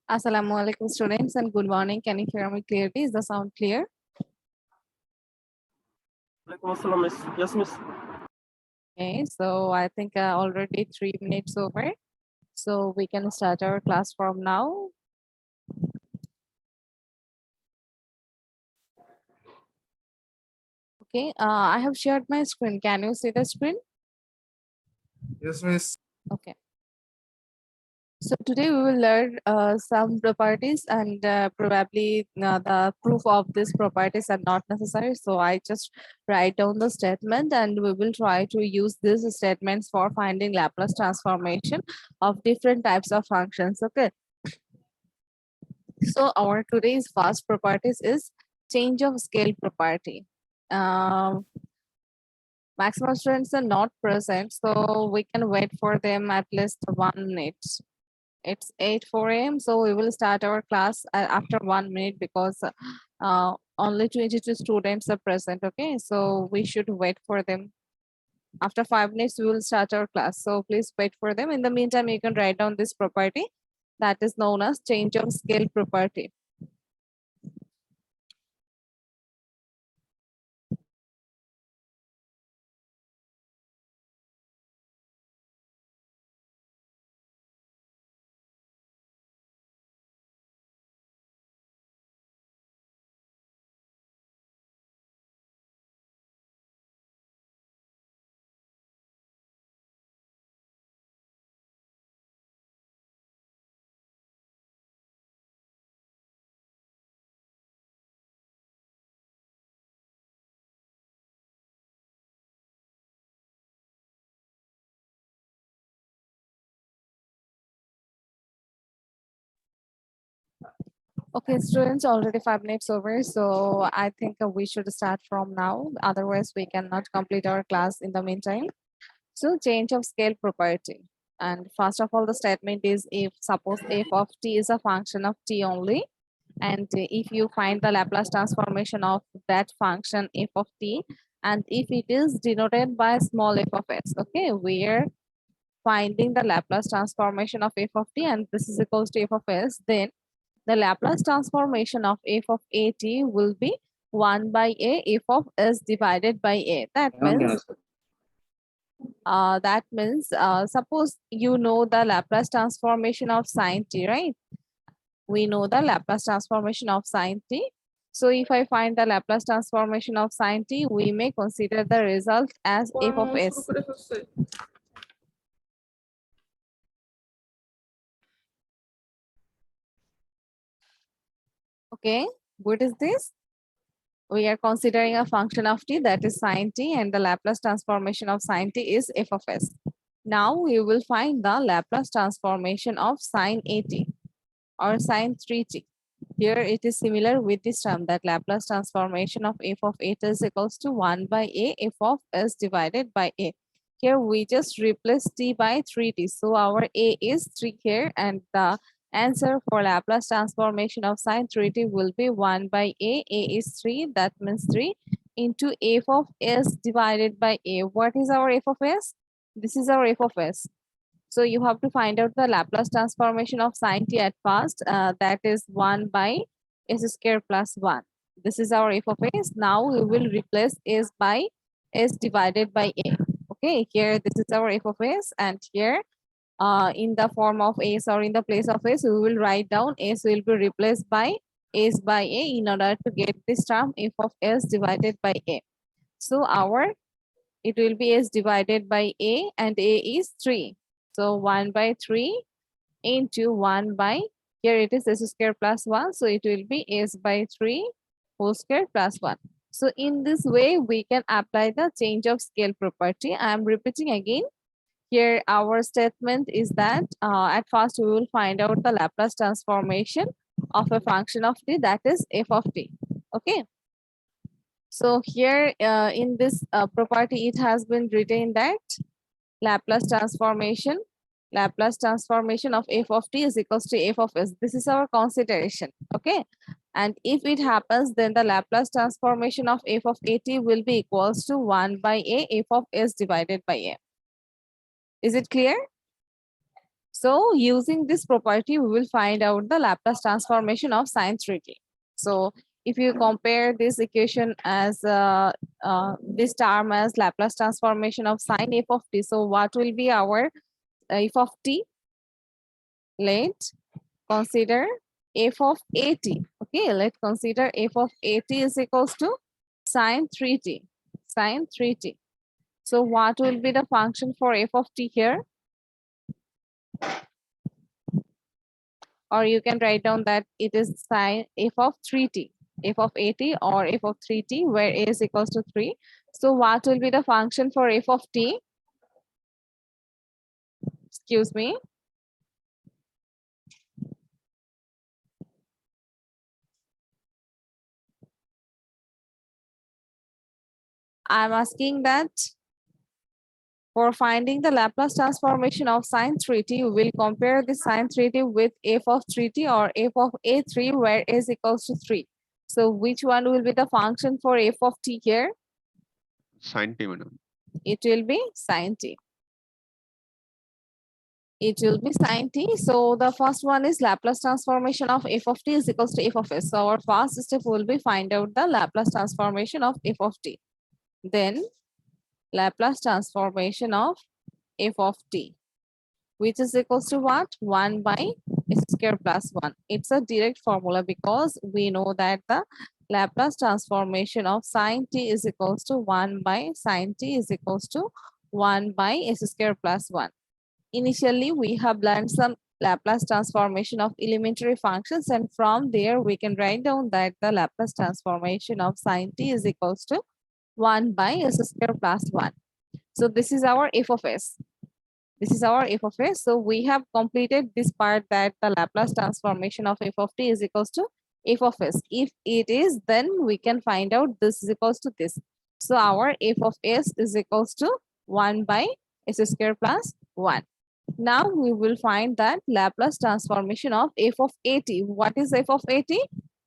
Assalamu alaikum students and good morning. Can you hear me clearly? Is the sound clear? Alaikum assalam, miss. Yes, miss. Okay, so I think already 3 minutes over. So we can start our class from now. Okay, I have shared my screen. Can you see the screen? Yes, miss. Okay. So today we will learn some properties and probably the proof of these properties are not necessary. So I just write down the statement and we will try to use these statements for finding Laplace transformation of different types of functions. Okay. So our today's first properties is change of scale property. Maximum students are not present, so we can wait for them at least 1 minute. It's 8:04 a.m. So we will start our class after 1 minute because only 22 students are present. Okay, so we should wait for them. After 5 minutes, we will start our class. So please wait for them. In the meantime, you can write down this property that is known as change of scale property. Okay, students, already 5 minutes over. So I think we should start from now. Otherwise, we cannot complete our class in the meantime. So change of scale property. And first of all, the statement is if suppose f of t is a function of t only, and if you find the Laplace transformation of that function f of t, and if it is denoted by small f of s, okay, we are finding the Laplace transformation of f of t, and this is equals to f of s, then the Laplace transformation of f of at will be 1 by a f of s divided by a. That means suppose you know the Laplace transformation of sine t, right? We know the Laplace transformation of sine t. So if I find the Laplace transformation of sine t, we may consider the result as f of s. Okay, what is this? We are considering a function of t that is sine t, and the Laplace transformation of sine t is f of s. Now we will find the Laplace transformation of sine at or sine 3t. Here it is similar with this term that Laplace transformation of f of at is equals to 1 by a f of s divided by a. Here we just replace t by 3t. So our a is 3 here, and the answer for Laplace transformation of sine 3t will be 1 by a. A is 3, that means 3 into f of s divided by a. What is our f of s? This is our f of s. So you have to find out the Laplace transformation of sine t at first. That is 1 by s square plus 1. This is our f of s. Now we will replace s by s divided by a. Okay, here this is our f of s, and here in the form of s or in the place of s, we will write down s will be replaced by s by a in order to get this term f of s divided by a. So it will be s divided by a, and a is 3. So 1 by 3 into 1 by, here it is s square plus 1. So it will be s by 3 whole square plus 1. So in this way, we can apply the change of scale property. I am repeating again. Here our statement is that at first we will find out the Laplace transformation of a function of t, that is f of t. Okay. So here in this property, it has been written that Laplace transformation of f of t is equals to f of s. This is our consideration. Okay. And if it happens, then the Laplace transformation of f of at will be equals to 1 by a f of s divided by a. Is it clear? So using this property, we will find out the Laplace transformation of sine 3t. So if you compare this equation as this term as Laplace transformation of sine f of t, so what will be our f of t? Let's consider f of at. Okay, let's consider f of at is equals to sine 3t. Sine 3t. So what will be the function for f of t here? Or you can write down that it is sine f of 3t, f of at or f of 3t, where a is equals to 3. So what will be the function for f of t? Excuse me. I'm asking that for finding the Laplace transformation of sine 3t, we will compare the sine 3t with f of 3t or f of a3, where a is equals to 3. So which one will be the function for f of t here? Sin t, madam. It will be sine t. It will be sine t. So the first one is Laplace transformation of f of t is equals to f of s. So our first step will be find out the Laplace transformation of f of t. Then Laplace transformation of f of t, which is equals to what? 1 by s square plus 1. It's a direct formula because we know that the Laplace transformation of sine t is equals to 1 by sine t is equals to 1 by s square plus 1. Initially, we have learned some Laplace transformation of elementary functions, and from there we can write down that the Laplace transformation of sine t is equals to 1 by s square plus 1. So this is our f of s. This is our f of s. So we have completed this part that the Laplace transformation of f of t is equals to f of s. If it is, then we can find out this is equals to this. So our f of s is equals to 1 by s square plus 1. Now we will find that Laplace transformation of f of at. What is f of at?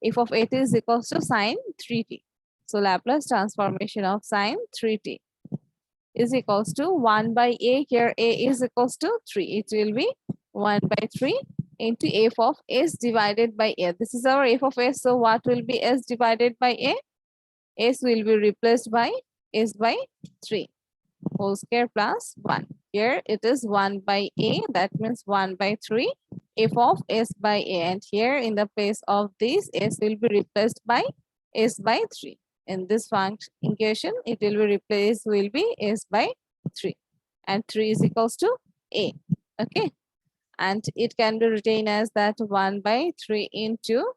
F of at is equals to sine 3t. So Laplace transformation of sine 3t is equals to 1 by a. Here a is equals to 3. It will be 1 by 3 into f of s divided by a. This is our f of s. So what will be s divided by a? S will be replaced by s by 3 whole square plus 1. Here it is 1 by a. That means 1 by 3 f of s by a. And here in the place of this, s will be replaced by s by 3. In this function equation, it will be replaced will be s by 3. And 3 is equals to a. Okay. And it can be written as that 1 by 3 into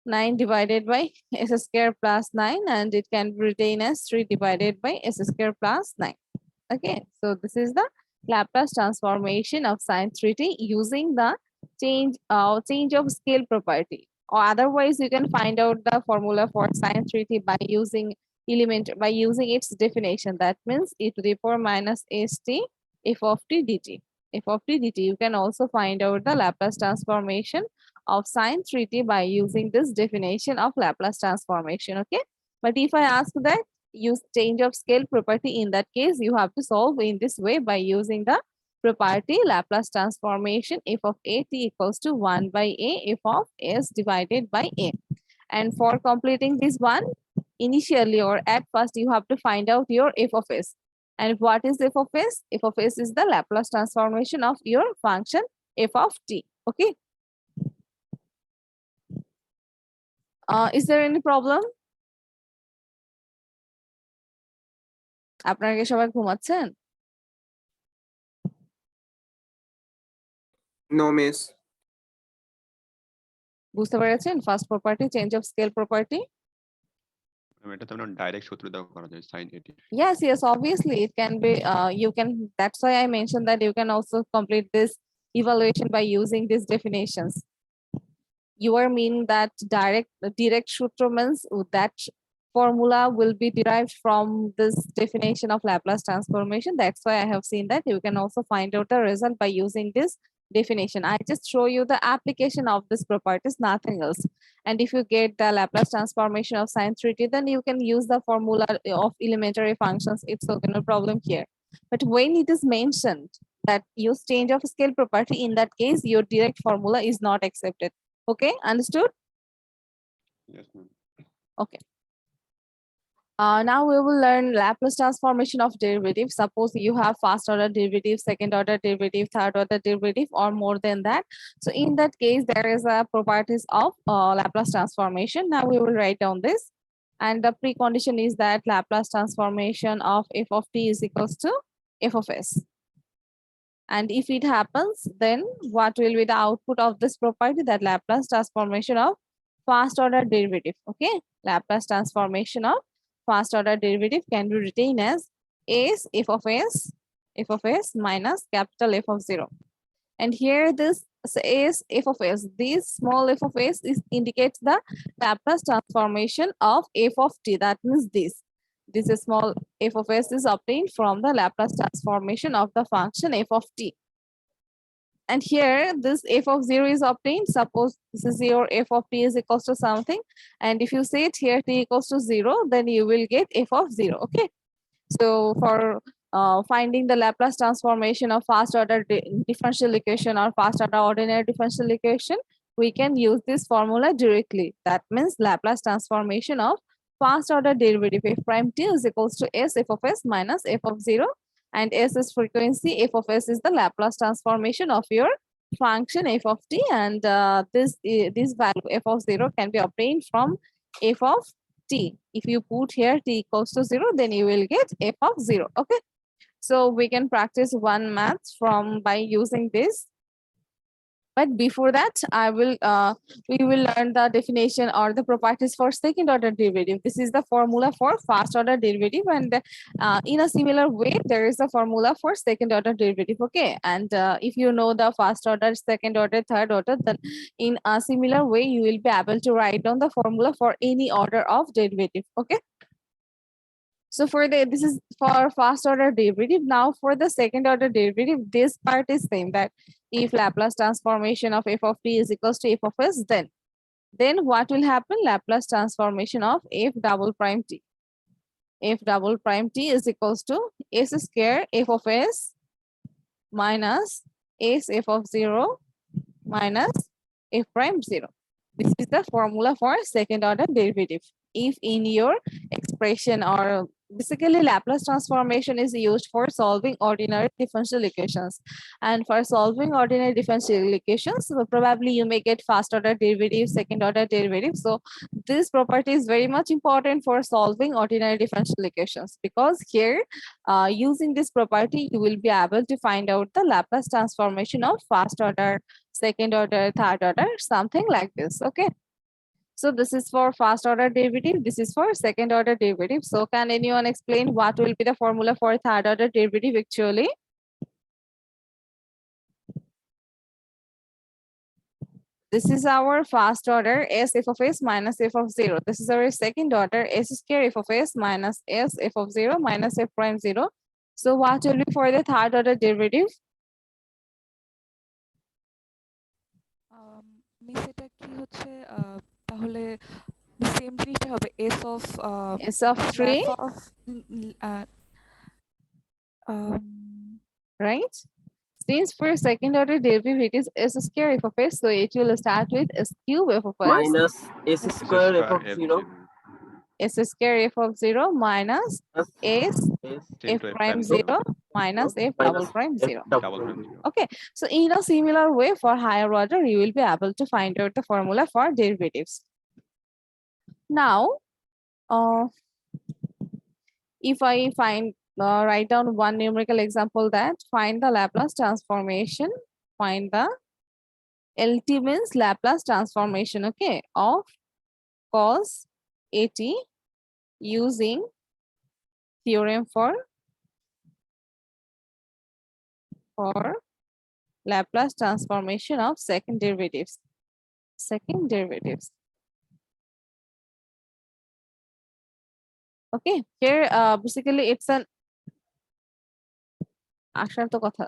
9 divided by s square plus 9, and it can be written as 3 divided by s square plus 9. Okay, so this is the Laplace transformation of sine 3t using the change of scale property. Or otherwise, you can find out the formula for sine 3t by using its definition. That means e to the power minus st f of t dt. F of t dt. You can also find out the Laplace transformation of sine 3t by using this definition of Laplace transformation. Okay, but if I ask that use change of scale property, in that case you have to solve in this way by using the property Laplace transformation f of at equals to 1 by a f of s divided by a. And for completing this one, initially or at first you have to find out your f of s. And what is f of s? F of s is the Laplace transformation of your function f of t. Okay. Is there any problem? আপনারা কি সবাই ঘুমাচ্ছেন? No, miss. বুঝতে পেরেছেন? First property change of scale property. এটা তো আমরা direct সূত্র দাও করা যায় sin at। Yes, obviously it can be you can, that's why I mentioned that you can also complete this evaluation by using these definitions. You are meaning that direct sutra means that formula will be derived from this definition of Laplace transformation. That's why I have seen that you can also find out the result by using this definition. I just show you the application of this properties, nothing else. And if you get the Laplace transformation of sin 3t, then you can use the formula of elementary functions. It's okay, no problem here. But when it is mentioned that use change of scale property, in that case, your direct formula is not accepted. Okay, understood? Yes, ma'am. Now we will learn Laplace transformation of derivative. Suppose you have first order derivative, second order derivative, third order derivative, or more than that. So in that case, there is a properties of Laplace transformation. Now we will write down this. And the precondition is that Laplace transformation of f of t is equals to f of s. And if it happens, then what will be the output of this property? That Laplace transformation of first order derivative. Okay, Laplace transformation of first order derivative can be written as f of s minus capital F of 0. And here this is f of s. This small f of s indicates the Laplace transformation of f of t. That means this is small f of s is obtained from the Laplace transformation of the function f of t. And here this f of 0 is obtained. Suppose this is your f of t is equals to something. And if you set here t equals to 0, then you will get f of 0. Okay. So for finding the Laplace transformation of first order differential equation or first order ordinary differential equation, we can use this formula directly. That means Laplace transformation of first order derivative f prime t is equals to s f of s minus f of 0. And s is frequency, f of s is the Laplace transformation of your function f of t, and this value f of 0 can be obtained from f of t. If you put here t equals to 0, then you will get f of 0. Okay, so we can practice one math by using this. But before that, we will learn the definition or the properties for second order derivative. This is the formula for first order derivative, and in a similar way, there is a formula for second order derivative. Okay, and if you know the first order, second order, third order, then in a similar way, you will be able to write down the formula for any order of derivative. Okay. So this is for first order derivative. Now for the second order derivative, this part is same, that if Laplace transformation of f of t is equals to f of s, then what will happen? Laplace transformation of f double prime t. F double prime t is equals to s square f of s minus s f of 0 minus f prime 0. This is the formula for second order derivative. If in your expression, or basically Laplace transformation is used for solving ordinary differential equations. And for solving ordinary differential equations, probably you may get first order derivative, second order derivative. So this property is very much important for solving ordinary differential equations, because here using this property, you will be able to find out the Laplace transformation of first order, second order, third order, something like this. Okay. So this is for first order derivative. This is for second order derivative. So can anyone explain what will be the formula for third order derivative actually? This is our first order s f of s minus f of 0. This is our second order s square f of s minus s f of 0 minus f prime 0. So what will be for the third order derivative? Miss এটা কি হচ্ছে তাহলে same জিনিসটা হবে s of S of 3, lap of right? Since for second order derivative it is s square f of s, so it will start with s cube f of s minus s S square f of F 0 s square f of 0 minus plus s s f prime 0 minus f double prime 0. double prime 0. Okay, so in a similar way for higher order, you will be able to find out the formula for derivatives. Now, if I write down one numerical example, that find the Laplace transformation, find the LT means Laplace transformation, okay, of cos AT using theorem for Laplace transformation of second derivatives. Okay, here basically it's an আসার তো কথা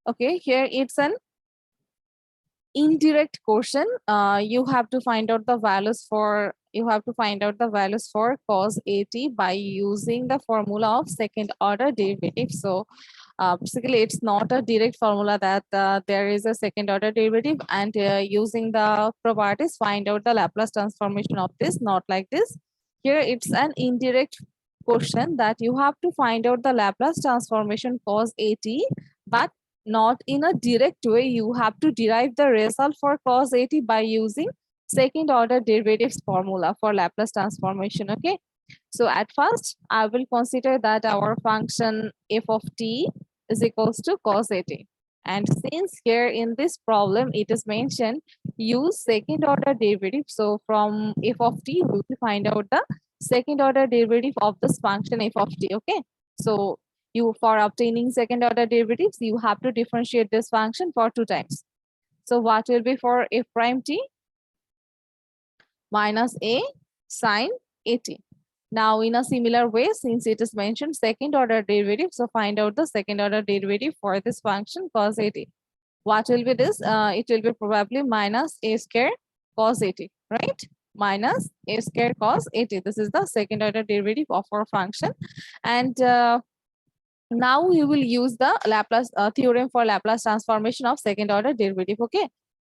Okay, here it's an indirect question. You have to find out the values for cos AT by using the formula of second order derivative. So basically it's not a direct formula that there is a second order derivative, and using the properties find out the Laplace transformation of this, not like this. Here it's an indirect question that you have to find out the Laplace transformation cos AT, but not in a direct way. You have to derive the result for cos AT by using second order derivatives formula for Laplace transformation. Okay, so at first I will consider that our function f of t is equals to cos AT, and since here in this problem it is mentioned use second order derivative, so from f of t we will find out the second order derivative of this function f of t. Okay, so you, for obtaining second order derivatives, you have to differentiate this function for 2 times. So what will be for f prime t? Minus a sine at. Now in a similar way, since it is mentioned second order derivative, so find out the second order derivative for this function cos at. What will be this? It will be probably minus a square cos at, right? Minus a square cos at. This is the second order derivative of our function. And now we will use the Laplace theorem for Laplace transformation of second order derivative. Okay,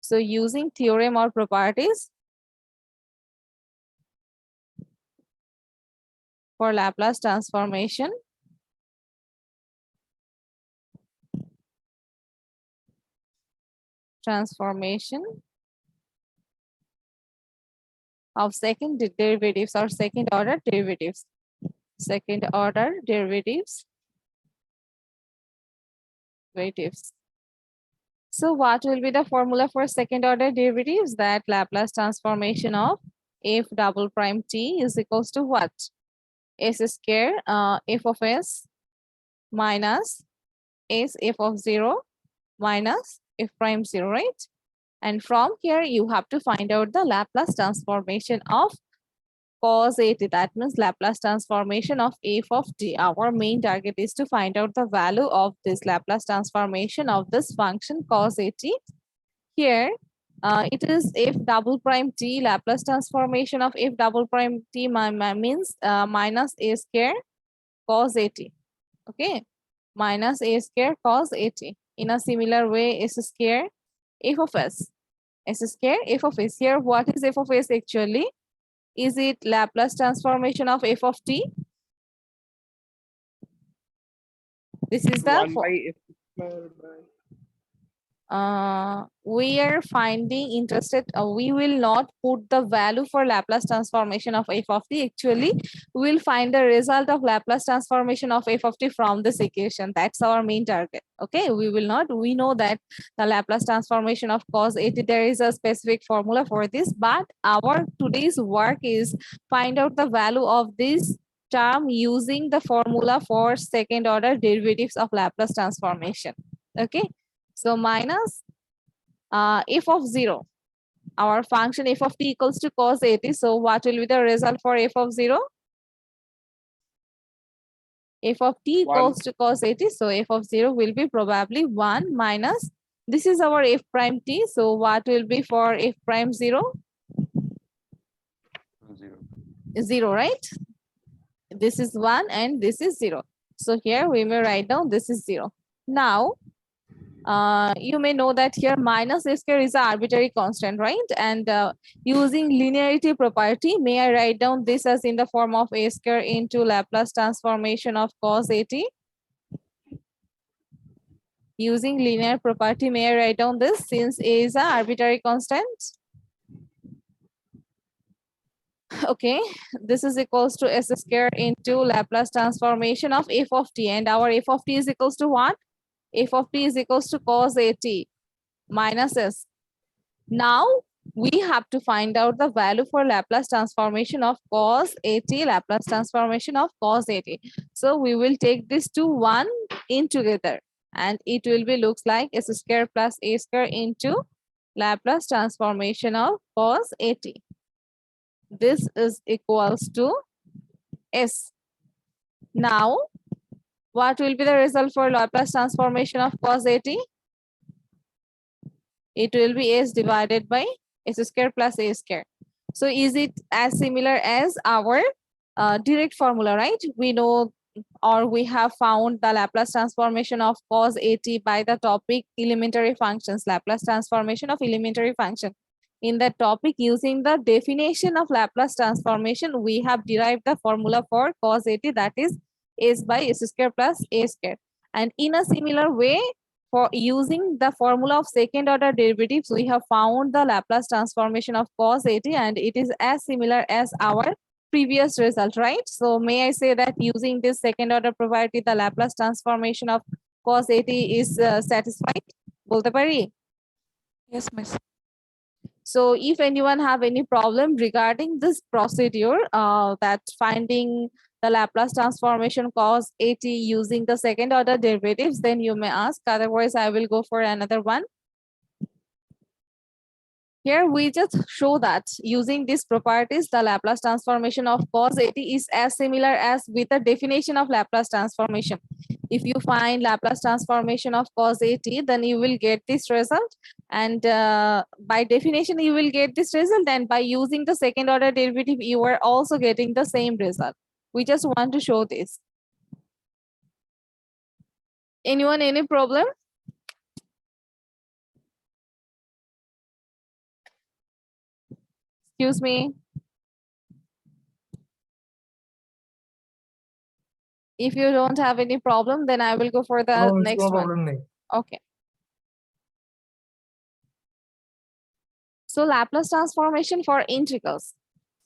so using theorem or properties for Laplace transformation of second derivatives or second order derivatives. Second order derivatives. So what will be the formula for second order derivatives? That Laplace transformation of f double prime t is equals to what? S square f of s minus s f of 0 minus f prime 0, right? And from here you have to find out the Laplace transformation of cos AT. That means Laplace transformation of f of t. Our main target is to find out the value of this Laplace transformation of this function cos AT. Here it is f double prime t. Laplace transformation of f double prime t means minus a square cos AT. Okay, minus a square cos AT. In a similar way, s square f of s. S square f of s. Here what is f of s actually? Is it Laplace transformation of f of t? This is the 1 by f square by. we are finding interested. We will not put the value for Laplace transformation of f of t. Actually, we will find the result of Laplace transformation of f of t from this equation. That's our main target. Okay, we will not. We know that the Laplace transformation of cos AT, there is a specific formula for this, but our today's work is find out the value of this term using the formula for second order derivatives of Laplace transformation. Okay, so minus f of 0, our function f of t equals to cos AT. So what will be the result for f of 0? F of t equals to cos AT. So f of 0 will be probably 1 minus, this is our f prime t. So what will be for f prime 0? 0. 0, right? This is 1 and this is 0. So here we may write down this is 0. Now, you may know that here minus a square is an arbitrary constant, right? And using linearity property, may I write down this as in the form of a square into Laplace transformation of cos AT? Using linear property, may I write down this since a is an arbitrary constant? Okay, this is equals to s square into Laplace transformation of f of t, and our f of t is equals to what? F of t is equals to cos AT minus s. Now we have to find out the value for Laplace transformation of cos AT, Laplace transformation of cos AT. So we will take this two 1 in together, and it will be looks like s square plus a square into Laplace transformation of cos AT. This is equals to s. Now what will be the result for Laplace transformation of cos AT? It will be s divided by s square plus a square. So is it as similar as our direct formula, right? We know, or we have found the Laplace transformation of cos at by the topic elementary functions, Laplace transformation of elementary function. In that topic, using the definition of Laplace transformation, we have derived the formula for cos at, that is s by s square plus a square. And in a similar way, for using the formula of second order derivatives, we have found the Laplace transformation of cos at, and it is as similar as our previous result, right? So may I say that using this second order property, the Laplace transformation of cos at is satisfied? Bolte pari? Yes, miss. So if anyone have any problem regarding this procedure, that finding the Laplace transformation cos at using the second order derivatives, then you may ask. Otherwise, I will go for another one. Here we just show that using these properties, the Laplace transformation of cos at is as similar as with the definition of Laplace transformation. If you find Laplace transformation of cos at, then you will get this result. And by definition, you will get this result. And by using the second order derivative, you are also getting the same result. We just want to show this. Anyone, any problem? Excuse me. If you don't have any problem, then I will go for the No, next no one. problem নেই। Okay. So Laplace transformation for integrals.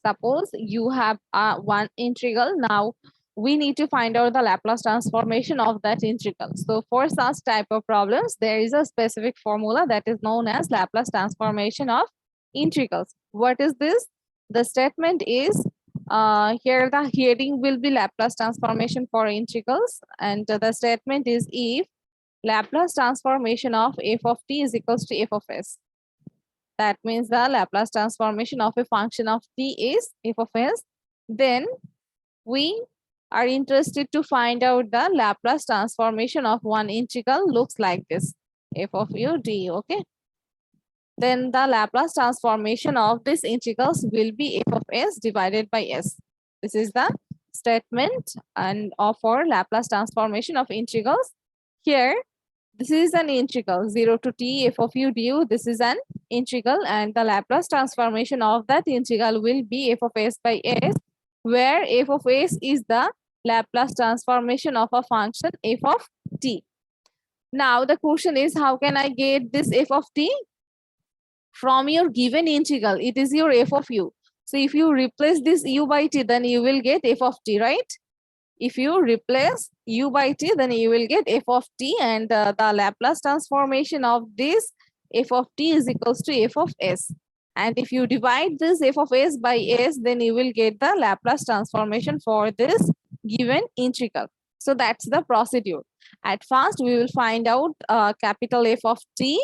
Suppose you have one integral. Now we need to find out the Laplace transformation of that integral. So for such type of problems, there is a specific formula that is known as Laplace transformation of integrals. What is this? The statement is, here the heading will be Laplace transformation for integrals, and the statement is if Laplace transformation of f of t is equals to f of s. That means the Laplace transformation of a function of t is f of s. Then we are interested to find out the Laplace transformation of one integral looks like this, f of u du, okay? Then the Laplace transformation of these integrals will be f of s divided by s. This is the statement and of our Laplace transformation of integrals. Here, this is an integral 0 to t f of u du. This is an integral, and the Laplace transformation of that integral will be f of s by s, where f of s is the Laplace transformation of a function f of t. Now the question is, how can I get this f of t? From your given integral, it is your f of u. So if you replace this u by t, then you will get f of t, right? If you replace u by t, then you will get f of t, and the Laplace transformation of this f of t is equals to f of s. And if you divide this f of s by s, then you will get the Laplace transformation for this given integral. So that's the procedure. At first, we will find out capital F of t.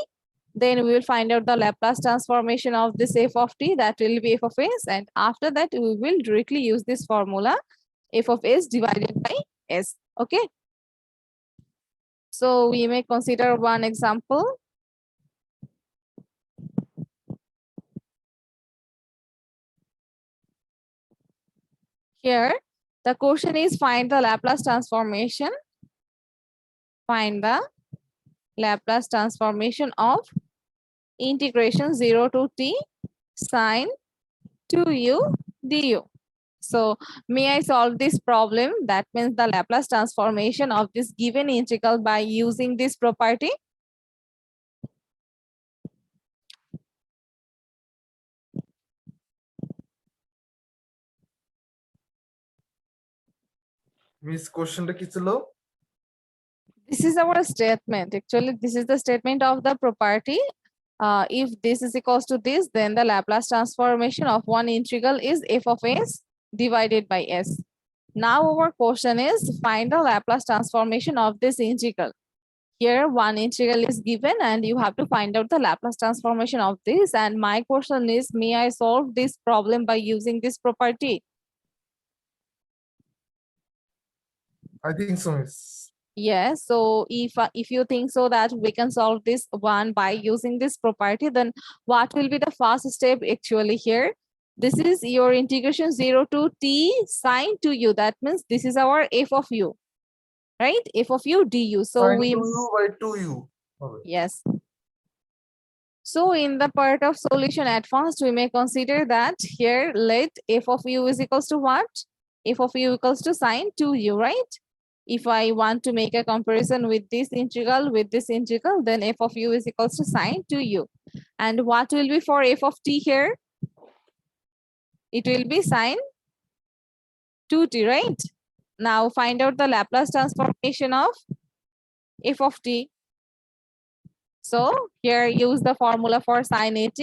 Then we will find out the Laplace transformation of this f of t, that will be f of s. And after that, we will directly use this formula, f of s divided by s, okay? So we may consider one example. Here, the question is find the Laplace transformation. Find the Laplace transformation of integration 0 to t sine 2u du. So may I solve this problem? That means the Laplace transformation of this given integral by using this property. Miss কোশ্চেনটা কি ছিল? This is our statement. Actually, this is the statement of the property. If this is equals to this, then the Laplace transformation of one integral is f of s divided by s. Now our question is find the Laplace transformation of this integral. Here one integral is given and you have to find out the Laplace transformation of this. And my question is, may I solve this problem by using this property? I think so, miss. Yes, so if you think so that we can solve this one by using this property, then what will be the first step actually here? This is your integration 0 to t sine to u. That means this is our f of u, right? F of u du. So Sine we 2u by 2u. Okay. yes. So in the part of solution at first, we may consider that here let f of u is equals to what? F of u equals to sine 2u, right? If I want to make a comparison with this integral, then f of u is equals to sine 2u. And what will be for f of t here? It will be sine 2t, right? Now find out the Laplace transformation of f of t. So here use the formula for sine at,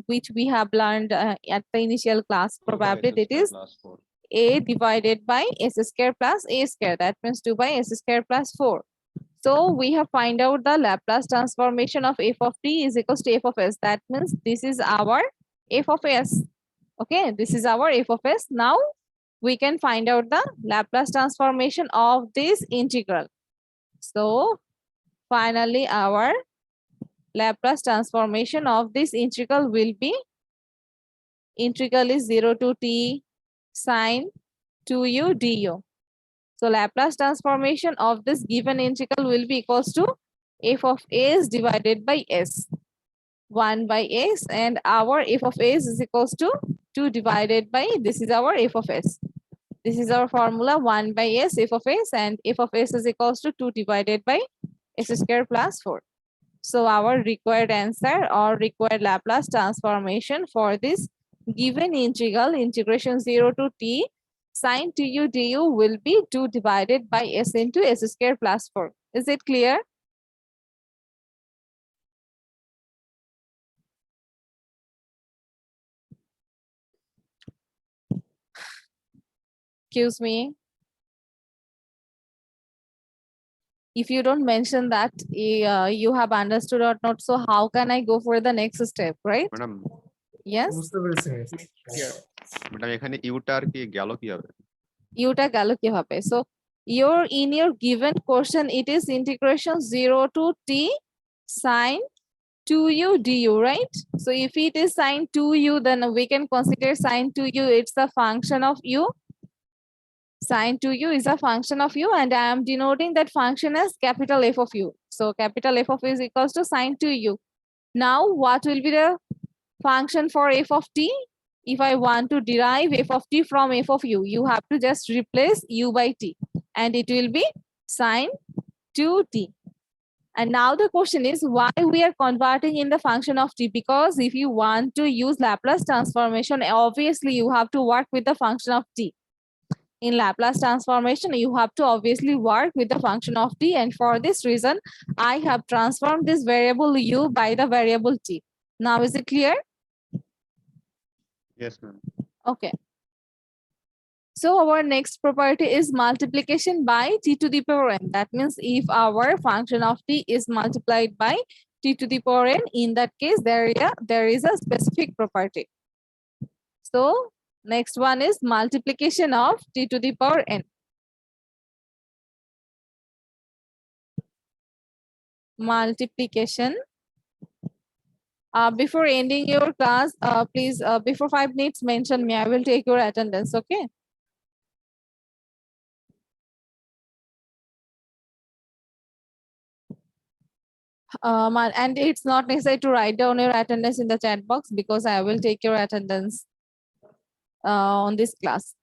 which we have learned at the initial class. Probably that is a divided by s square plus a square. That means 2 by s square plus 4. So we have find out the Laplace transformation of f of t is equals to f of s. That means this is our f of s. Okay, this is our f of s. Now we can find out the Laplace transformation of this integral. So finally our Laplace transformation of this integral will be integral is 0 to t sine 2u du. So Laplace transformation of this given integral will be equals to f of s divided by s. 1 by s, and our f of s is equals to 2 divided by, this is our f of s. This is our formula, 1 by s f of s, and f of s is equals to 2 divided by s square plus 4. So our required answer or required Laplace transformation for this given integral, integration 0 to t sine 2u du will be 2 divided by s into s square plus 4. Is it clear? Excuse me. If you don't mention that you have understood or not, so how can I go for the next step, right? Madam Yes, বুঝতে পেরেছি miss। Madam এখানে Yuta আর কি গেল কি হবে? Yuta গেল কিভাবে? So in your given question it is integration 0 to t sine 2u du, right? So if it is sine 2u, then we can consider sine 2u it's a function of u. Sine 2u is a function of u, and I am denoting that function as capital F of u. So capital F of u is equals to sine 2u. Now what will be the function for f of t? If I want to derive f of t from f of u, you have to just replace u by t, and it will be sine 2t. And now the question is why we are converting in the function of t? Because if you want to use Laplace transformation, obviously you have to work with the function of t. In Laplace transformation, you have to obviously work with the function of t, and for this reason, I have transformed this variable u by the variable t. Now is it clear? Yes, ma'am. Okay. So our next property is multiplication by t to the power n. That means if our function of t is multiplied by t to the power n, in that case, there is a specific property. So next one is multiplication of t to the power n. Multiplication. Before ending your class, please, before 5 minutes, mention me. I will take your attendance, okay? And it's not necessary to write down your attendance in the chat box because I will take your attendance on this class.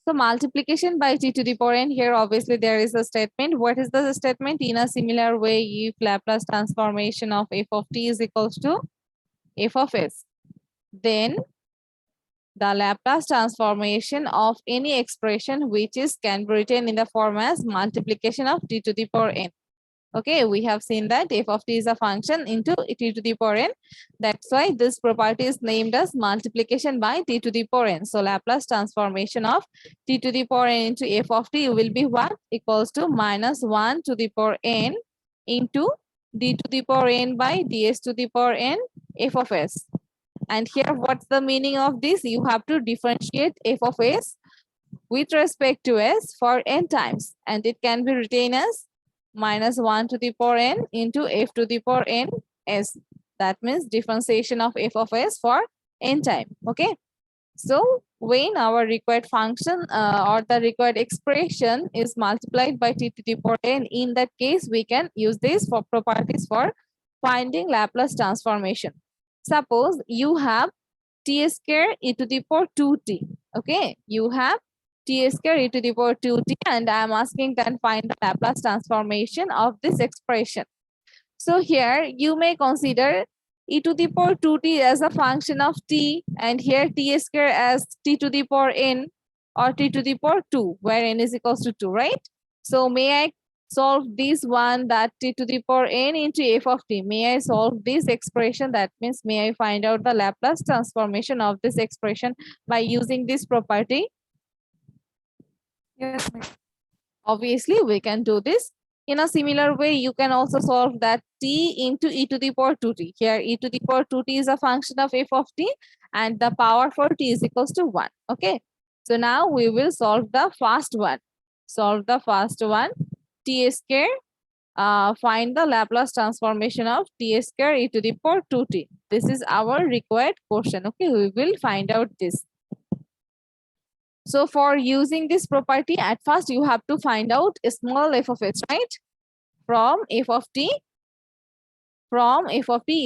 So multiplication by t to the power n, here obviously there is a statement. What is the statement? In a similar way, if Laplace transformation of f of t is equals to f of s, then the Laplace transformation of any expression which is can be written in the form as multiplication of t to the power n. Okay, we have seen that f of t is a function into t to the power n. That's why this property is named as multiplication by t to the power n. So Laplace transformation of t to the power n into f of t will be what? Equals to minus 1 to the power n into d to the power n by ds to the power n f of s. And here, what's the meaning of this? You have to differentiate f of s with respect to s for n times, and it can be written as minus 1 to the power n into f to the power n s. That means differentiation of f of s for n time. Okay. So when our required function or the required expression is multiplied by t to the power n, in that case, we can use this for properties for finding Laplace transformation. Suppose you have t square e to the power 2t. Okay, you have t square e to the power 2t, and I am asking then find the Laplace transformation of this expression. So here you may consider e to the power 2t as a function of t, and here t square as t to the power n or t to the power 2, where n is equals to 2, right? So may I solve this one, that t to the power n into f of t? May I solve this expression? That means may I find out the Laplace transformation of this expression by using this property? Yes, miss. Obviously, we can do this. In a similar way, you can also solve that t into e to the power 2t. Here, e to the power 2t is a function of f of t, and the power for t is equals to 1. Okay. So now we will solve the first one. Solve the first one, t square. Find the Laplace transformation of t square e to the power 2t. This is our required question. Okay, we will find out this. So for using this property, at first you have to find out a small f of s, right? From f of t,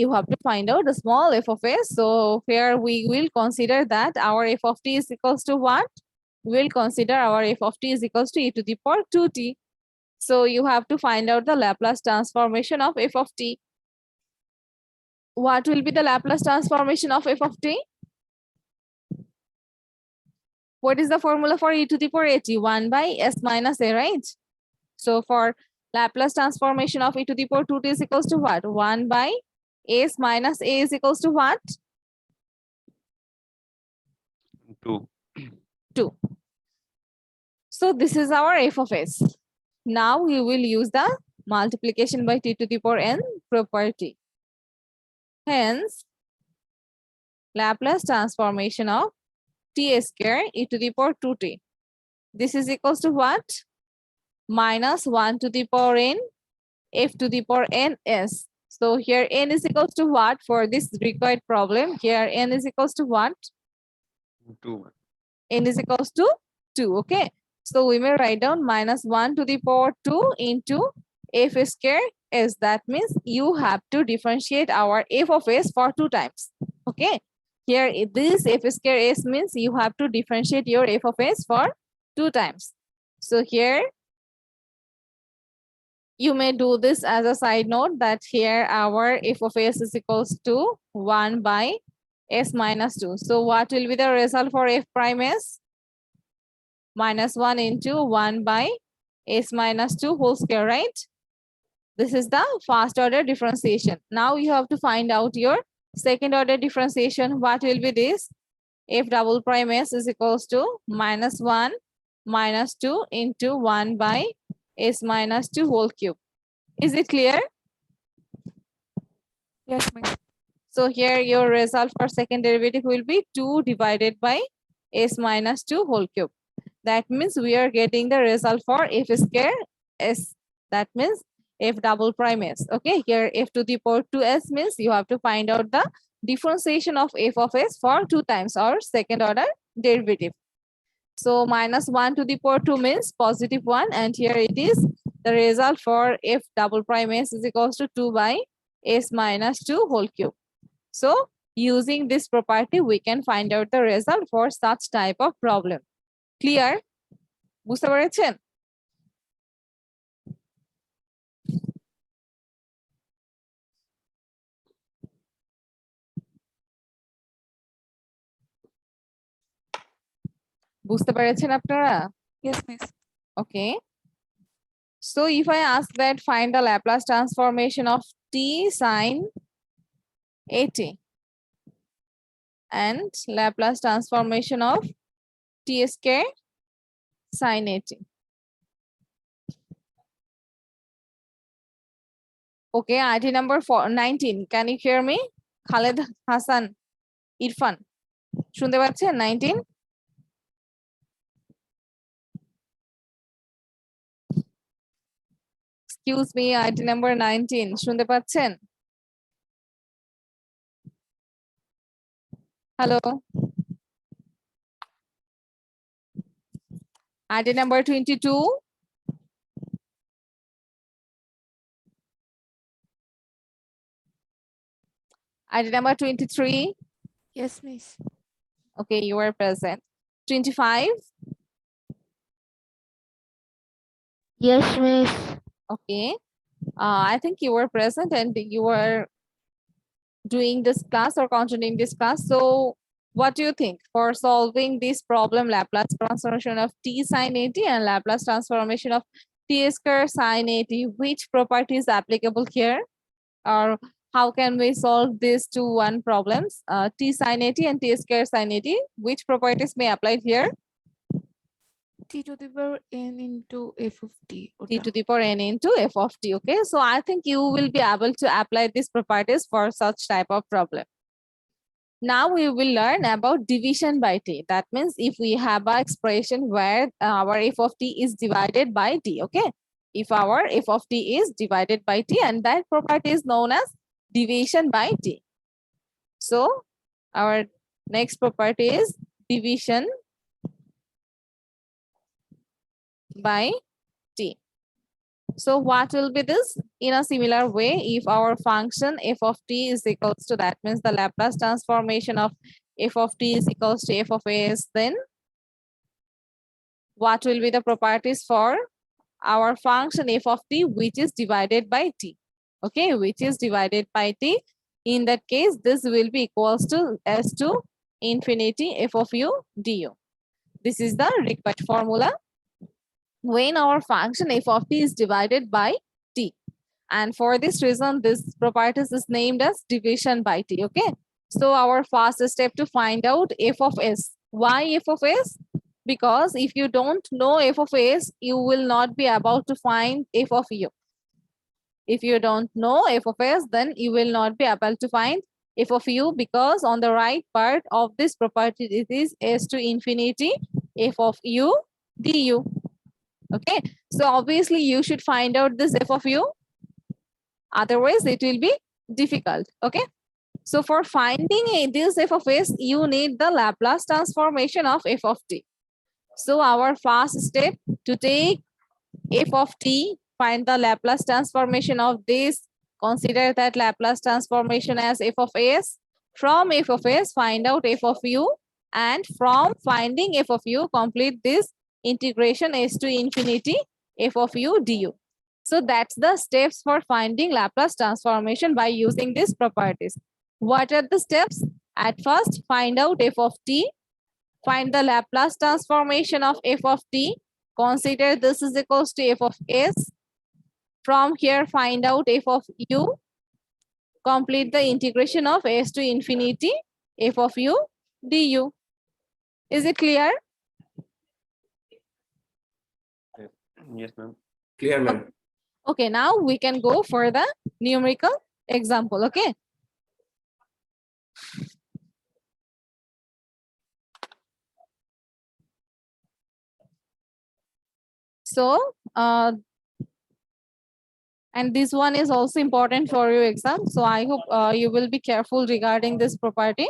you have to find out the small f of s. So here we will consider that our f of t is equals to what? We will consider our f of t is equals to e to the power 2t. So you have to find out the Laplace transformation of f of t. What will be the Laplace transformation of f of t? What is the formula for e to the power at? 1 by s minus a, right? So for Laplace transformation of e to the power 2t is equals to what? 1 by s minus a is equals to what? 2. 2. So this is our f of s. Now we will use the multiplication by t to the power n property. Hence, Laplace transformation of t square e to the power 2t. This is equals to what? Minus 1 to the power n f to the power n s. So here n is equals to what for this required problem? Here n is equals to what? 2. N is equals to 2. Okay. So we may write down minus 1 to the power 2 into f square s. That means you have to differentiate our f of s for 2 times. Okay. Here this f square s means you have to differentiate your f of s for 2 times. So here you may do this as a side note, that here our f of s is equals to 1 by s minus 2. So what will be the result for f prime s? Minus 1 into 1 by s minus 2 whole square, right? This is the first order differentiation. Now you have to find out your second order differentiation. What will be this? F double prime s is equals to minus 1 minus 2 into 1 by s minus 2 whole cube. Is it clear? Yes, miss. So here your result for second derivative will be 2 divided by s minus 2 whole cube. That means we are getting the result for f square s. That means f double prime s. Okay, here f to the power 2s means you have to find out the differentiation of f of s for 2 times or second order derivative. So minus 1 to the power 2 means positive 1, and here it is the result for f double prime s is equals to 2 by s minus 2 whole cube. So using this property, we can find out the result for such type of problem. Clear? বুঝতে পেরেছেন? বুঝতে পেরেছেন আপনারা? Yes, miss. Okay. So if I ask that find the Laplace transformation of t sin at and Laplace transformation of t square sin at. Okay, ID number 19. Can you hear me? Khaled Hassan Irfan. শুনতে পাচ্ছেন 19? excuse me, item number 19 শুনতে পাচ্ছেন? Hello. Item number 22. Item number 23. Yes, miss. Okay, you are present. 25. Yes, miss. Okay. I think you were present and you were doing this class or continuing this class. So what do you think for solving this problem, Laplace transformation of t sine at and Laplace transformation of t square sine at, which property is applicable here? Or how can we solve these two one problems, t sine at and t square sine at, which properties may apply here? T to the power n into f of t. T to the power n into f of t. Okay, so I think you will be able to apply these properties for such type of problem. Now we will learn about division by t. That means if we have an expression where our f of t is divided by t. Okay, if our f of t is divided by t, and that property is known as division by t. So our next property is division by t. So what will be this? In a similar way, if our function f of t is equals to, that means the Laplace transformation of f of t is equals to f of s, then what will be the properties for our function f of t which is divided by t? Okay, which is divided by t. In that case, this will be equals to s to infinity f of u du. This is the required formula when our function f of t is divided by t. And for this reason, this property is named as division by t. Okay, so our first step to find out f of s. Why f of s? Because if you don't know f of s, you will not be able to find f of u. If you don't know f of s, then you will not be able to find f of u, because on the right part of this property, it is s to infinity f of u du. Okay, so obviously you should find out this f of u, otherwise it will be difficult. Okay, so for finding this f of s, you need the Laplace transformation of f of t. So our first step to take f of t, find the Laplace transformation of this, consider that Laplace transformation as f of s. From f of s, find out f of u, and from finding f of u, complete this integration s to infinity f of u du. So that's the steps for finding Laplace transformation by using these properties. What are the steps? At first, find out f of t, find the Laplace transformation of f of t, consider this is equals to f of s. From here, find out f of u, complete the integration of s to infinity f of u du. Is it clear? Yes, ma'am. Clear, ma'am. Okay, now we can go for the numerical example. Okay. So, and this one is also important for your exam. So I hope you will be careful regarding this property.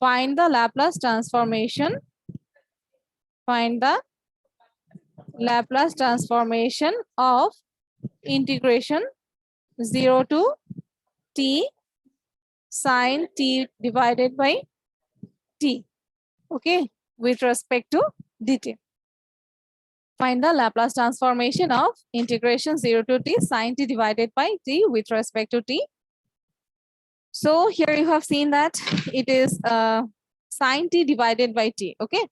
Find the Laplace transformation. Find the Laplace transformation of integration 0 to t sine t divided by t. Okay, with respect to dt. Find the Laplace transformation of integration 0 to t sine t divided by t with respect to t. So here you have seen that it is sine t divided by t. Okay,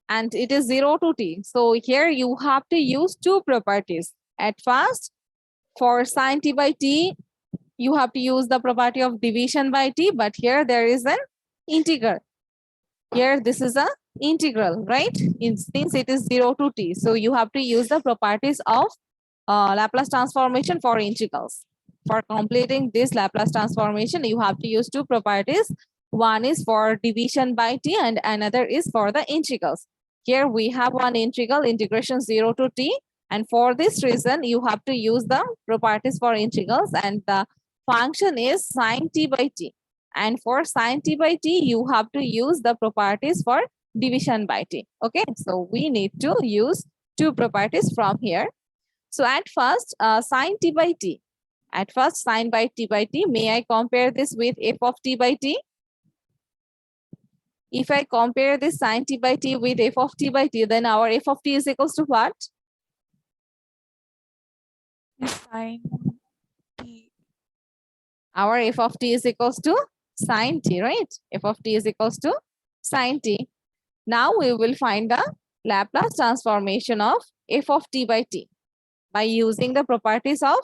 and it is 0 to t. So here you have to use two properties. At first, for sine t by t, you have to use the property of division by t, but here there is an integral. Here this is a integral, right? Since it is 0 to t, so you have to use the properties of Laplace transformation for integrals. For completing this Laplace transformation, you have to use two properties. One is for division by t and another is for the integrals. Here we have one integral, integration 0 to t, And for this reason, you have to use the properties for integrals, and the function is sine t by t. And for sine t by t, you have to use the properties for division by t. Okay, so we need to use two properties from here. So at first, sine t by t. At first, sine by t by t. May I compare this with f of t by t? If I compare this sine t by t with f of t by t, then our f of t is equals to what? Sine t. Our f of t is equals to sine t, right? F of t is equals to sine t. Now we will find the Laplace transformation of f of t by t by using the properties of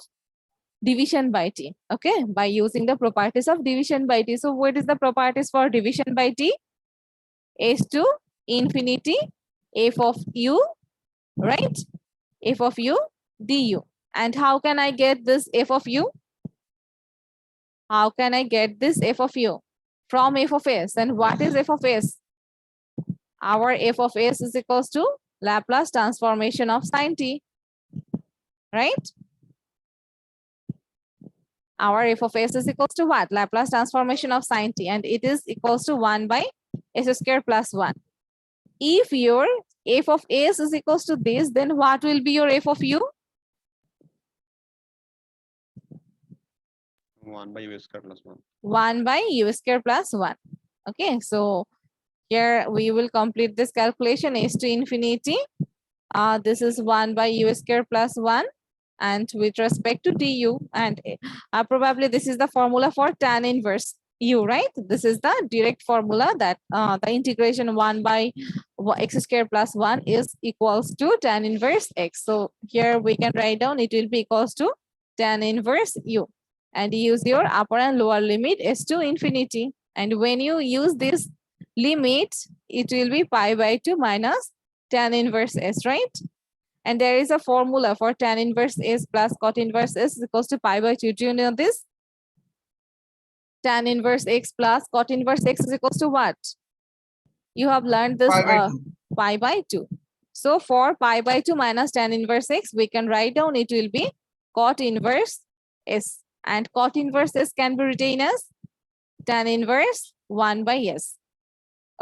division by t. Okay, by using the properties of division by t. So what is the properties for division by t? S to infinity f of u, right? F of u du. And how can I get this f of u? How can I get this f of u? From f of s. And what is f of s? Our f of s is equals to Laplace transformation of sine t, right? Our f of s is equals to what? Laplace transformation of sine t, and it is equals to 1 by s square plus 1. If your f of s is equals to this, then what will be your f of u? 1 by u square plus 1. 1 by u square plus 1. Okay, so here we will complete this calculation. S to infinity. This is 1 by u square plus 1. And with respect to du, and probably this is the formula for tan inverse u, right? This is the direct formula that the integration 1 by x square plus 1 is equals to tan inverse x. So here we can write down it will be equals to tan inverse u, and use your upper and lower limit s to infinity. And when you use this limit, it will be pi by 2 minus tan inverse s, right? And there is a formula for tan inverse s plus cot inverse s is equals to pi by 2. Do you know this? Tan inverse x plus cot inverse x is equals to what? You have learned this Pi by 2. pi by 2. So for pi by 2 minus tan inverse x, we can write down it will be cot inverse s. And cot inverse s can be written as tan inverse 1 by s.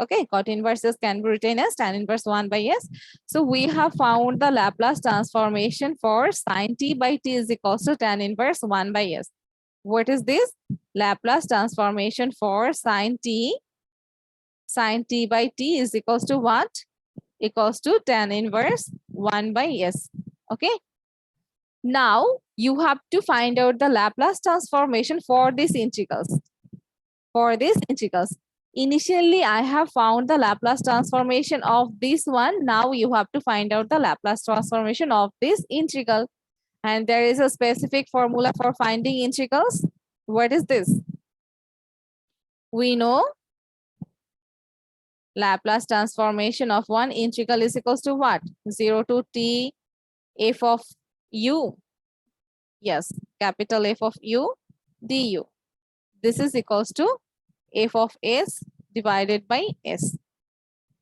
Okay, cot inverse s can be written as tan inverse 1 by s. So we have found the Laplace transformation for sine t by t is equals to tan inverse 1 by s. What is this? Laplace transformation for sine t by t is equals to what? Equals to tan inverse 1 by s. Okay. Now you have to find out the Laplace transformation for these integrals. For these integrals. Initially, I have found the Laplace transformation of this one. Now you have to find out the Laplace transformation of this integral. And there is a specific formula for finding integrals. What is this? We know Laplace transformation of one integral is equals to what? 0 to t f of u. Yes, capital F of u du. This is equals to f of s divided by s.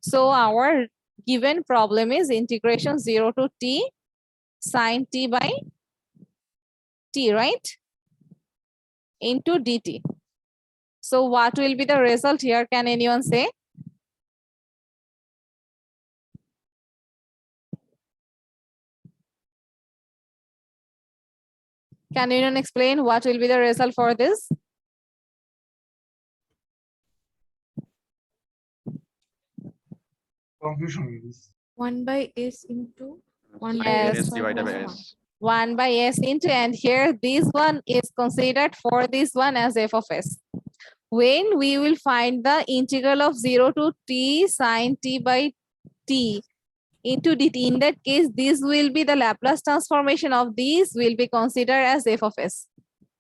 So our given problem is integration 0 to t sine t by t, right? Into dt. So what will be the result here? Can anyone say? Can anyone explain what will be the result for this? Confusion is 1 by s into 1 by Yes. S s divided by plus 1. S. 1 by s into, and here this one is considered for this one as f of s. When we will find the integral of 0 to t sine t by t into dt, in that case, this will be the Laplace transformation of these will be considered as f of s.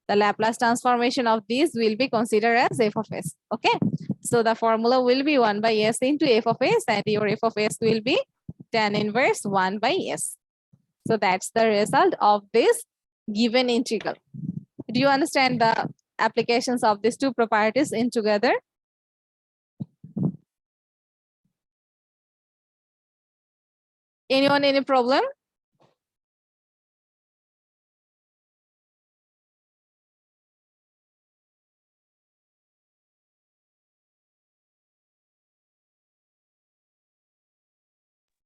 The Laplace transformation of these will be considered as f of s. Okay. So the formula will be 1 by s into f of s, and your f of s will be tan inverse 1 by s. So that's the result of this given integral. Do you understand the applications of these two properties in together? Anyone any problem?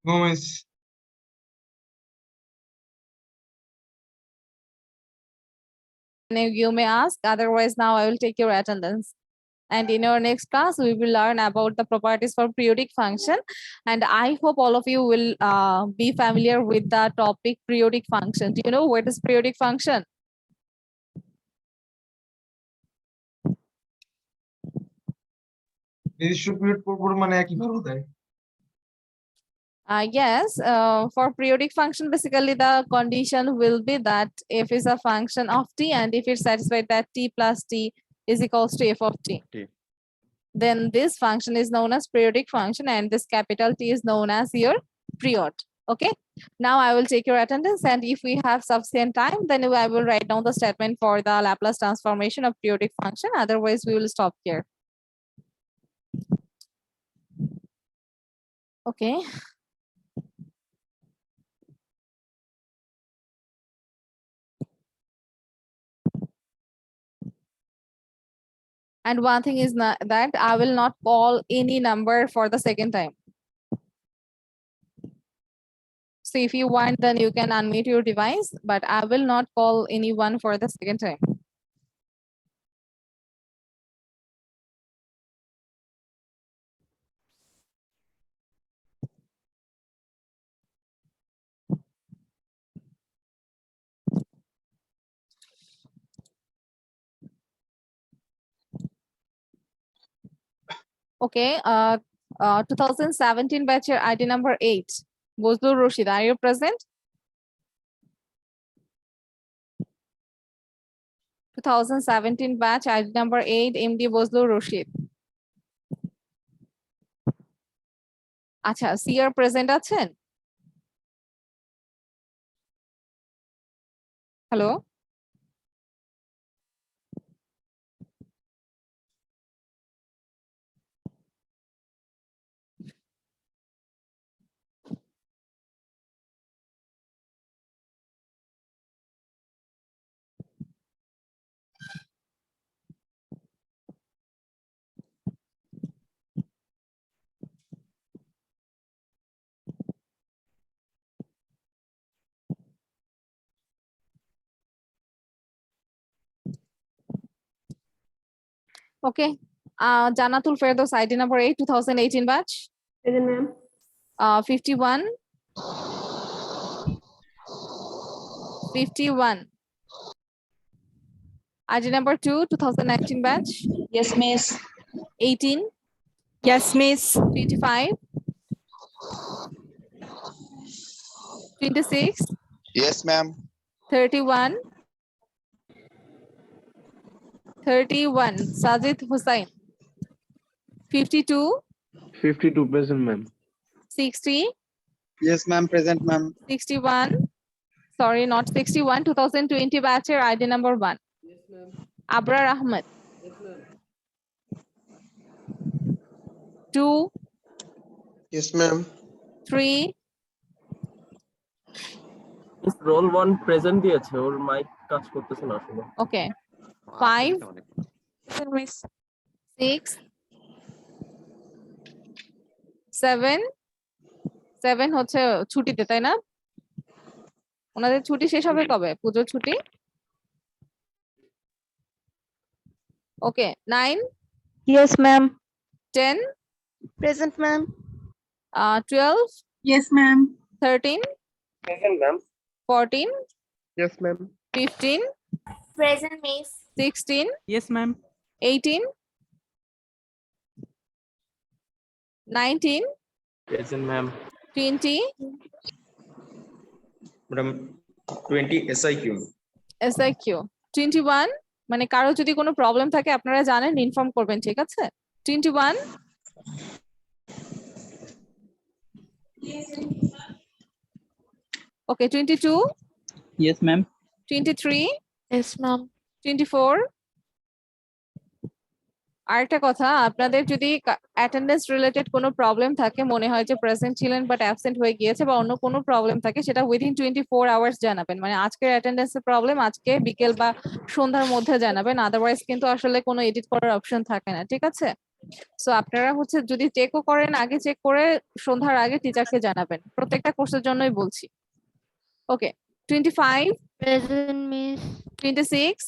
No, miss. You may ask, otherwise now I will take your attendance. And in our next class, we will learn about the properties for periodic function. And I hope all of you will be familiar with the topic periodic function. Do you know what is periodic function? নির্দিষ্ট period পর মানে একই value দেয়। Yes, for periodic function, basically the condition will be that f is a function of t, and if it's satisfied that t plus t is equals to f of t, then this function is known as periodic function, and this capital T is known as your period. Okay, now I will take your attendance, and if we have sufficient time, then I will write down the statement for the Laplace transformation of periodic function. Otherwise, we will stop here. Okay. And one thing is not that I will not call any number for the second time. So if you want, then you can unmute your device, but I will not call anyone for the second time. Okay, 2017 batch ID number 8. Bozlur Rashid, are you present? 2017 batch ID number 8, MD Bozlur Rashid. আচ্ছা, CR present আছেন? Hello? Okay. Janatul Firdaus, ID number 8, 2018 batch. Present, ma'am. 51. 51. ID number 2, 2019 batch. Yes, miss. 18. Yes, miss. 25. 26. Yes, ma'am. 31. 31. Sajid Hussain. 52. 52 present, ma'am. 60. Yes, ma'am. Present, ma'am. 61. Sorry, not 61. 2020 batch ID number 1. Yes, ma'am. Abrar Ahmed. Yes, ma'am. 2. Yes, ma'am. 3. Miss roll 1 present দিয়েছে, ওর mic কাজ করতেছে না আসলে। Okay. 5. Present, miss. 6. 7. 7 হচ্ছে ছুটিতে, তাই না? ওনাদের ছুটি শেষ হবে কবে? পুজোর ছুটি? ওকে, 9. Yes, ma'am. 10. Present, ma'am. 12. Yes, ma'am. 13. Present, ma'am. 14. Yes, ma'am. 15. Present, miss. 16. Yes, ma'am. 18. 19. Present, ma'am. 20. Madam, 20 SIQ. SIQ. 21. মানে কারো যদি কোনো প্রবলেম থাকে আপনারা জানেন, ইনফর্ম করবেন, ঠিক আছে? 21. Okay, 22. Yes, ma'am. 23. Yes, ma'am. 24. আরেকটা কথা, আপনাদের যদি অ্যাটেন্ডেন্স রিলেটেড কোনো প্রবলেম থাকে, মনে হয় যে প্রেজেন্ট ছিলেন বাট অ্যাবসেন্ট হয়ে গিয়েছে বা অন্য কোনো প্রবলেম থাকে, সেটা উইদিন 24 আওয়ার্স জানাবেন। মানে আজকের অ্যাটেন্ডেন্সের প্রবলেম আজকে বিকেল বা সন্ধ্যার মধ্যে জানাবেন, আদারওয়াইজ কিন্তু আসলে কোনো এডিট করার অপশন থাকে না, ঠিক আছে? সো আপনারা হচ্ছে যদি চেকও করেন আগে চেক করে সন্ধ্যার আগে টিচারকে জানাবেন, প্রত্যেকটা কোর্সের জন্যই বলছি। ওকে, 25, Present, Miss. 26,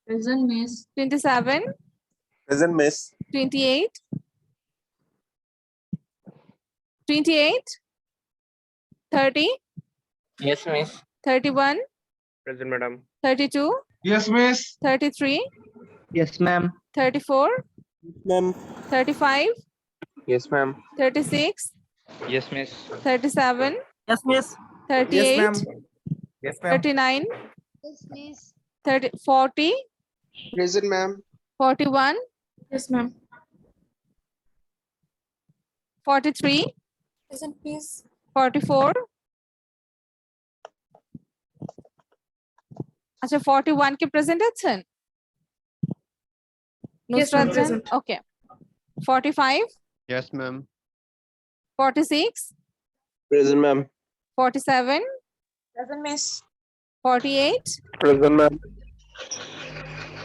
Present, Miss. 27, Present, Miss. 28, 28, 30, Yes, Miss. 31, Present, madam. 32, Yes, Miss. 33, Yes, ma'am. 34, Ma'am. 35, Yes, ma'am. 36, Yes, Miss. 37, Yes, miss. 38, Yes, 39, Yes, Miss. 30, 40, Present, ma'am. 41, Yes, ma'am. 43, Present, Miss. 44, আচ্ছা 41 কে প্রেজেন্ট আছেন? নুসরাত জান, present. ওকে। 45, Yes, ma'am. 46, Present, ma'am. 47, Present, Miss. 48, Present, ma'am.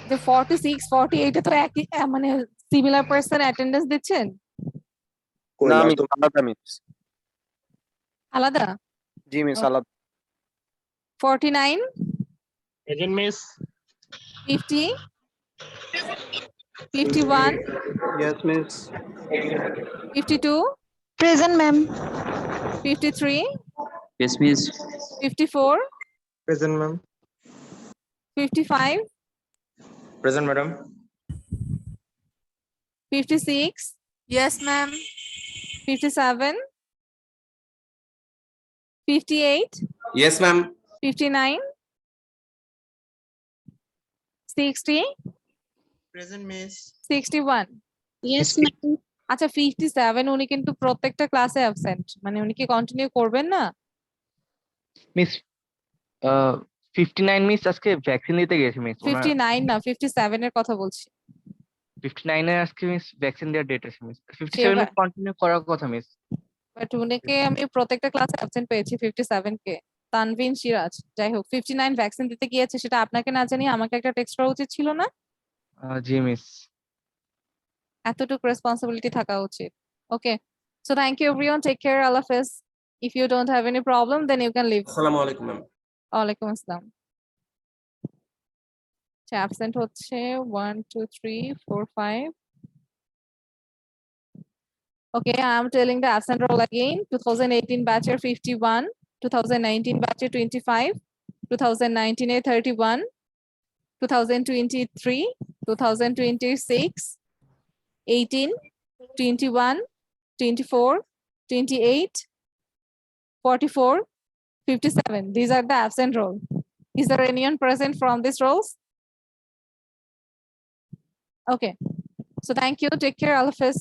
যে 46, 48 এ তো একই মানে similar person attendance দিচ্ছেন না, আমি আলাদা মিস। আলাদা? জি মিস, Okay. আলাদা। 49, Present, miss. 50, 51, Yes, miss. 52, Present, ma'am. 53, Yes, miss. 54, Present, ma'am. 55, Present, madam. 56, Yes, ma'am. 57, 58, Yes, ma'am. 59, 60, Present, miss. 61. Yes, ma'am. আচ্ছা 57 উনি কিন্তু প্রত্যেকটা ক্লাসে অ্যাবসেন্ট, মানে উনি কি কন্টিনিউ করবেন না? মিস 59 মিস আজকে ভ্যাকসিন দিতে গেছে মিস। 59 না 57 এর কথা বলছি। 59 এর আজকে মিস ভ্যাকসিন দেওয়ার ডেট আছে মিস। 57 সেবা- এ কন্টিনিউ করার কথা মিস। বাট উনিকে আমি প্রত্যেকটা ক্লাসে অ্যাবসেন্ট পেয়েছি 57 কে। তানভিন সিরাজ, যাই হোক 59 ভ্যাকসিন দিতে গিয়েছে, সেটা আপনাকে না জানিয়ে আমাকে একটা টেক্সট করা উচিত ছিল না? জি মিস। এতটুকু রেসপন্সিবিলিটি থাকা উচিত। Okay, so thank you everyone, take care, আল্লাহ হাফেজ। If you don't have any problem then you can leave. আসসালামু আলাইকুম ম্যাম। ওয়ালাইকুম আসসালাম। আচ্ছা অ্যাবসেন্ট হচ্ছে 1 2 3 4 5। Okay, I'm telling the absent roll again. 2018 batcher 51, 2019 batcher 25, 2019 a 31, 2023, 2026, 18, 21, 24, 28, 44, 57. These are the absent roll. Is there anyone present from these rolls? Okay. So thank you. Take care. Allah Hafiz.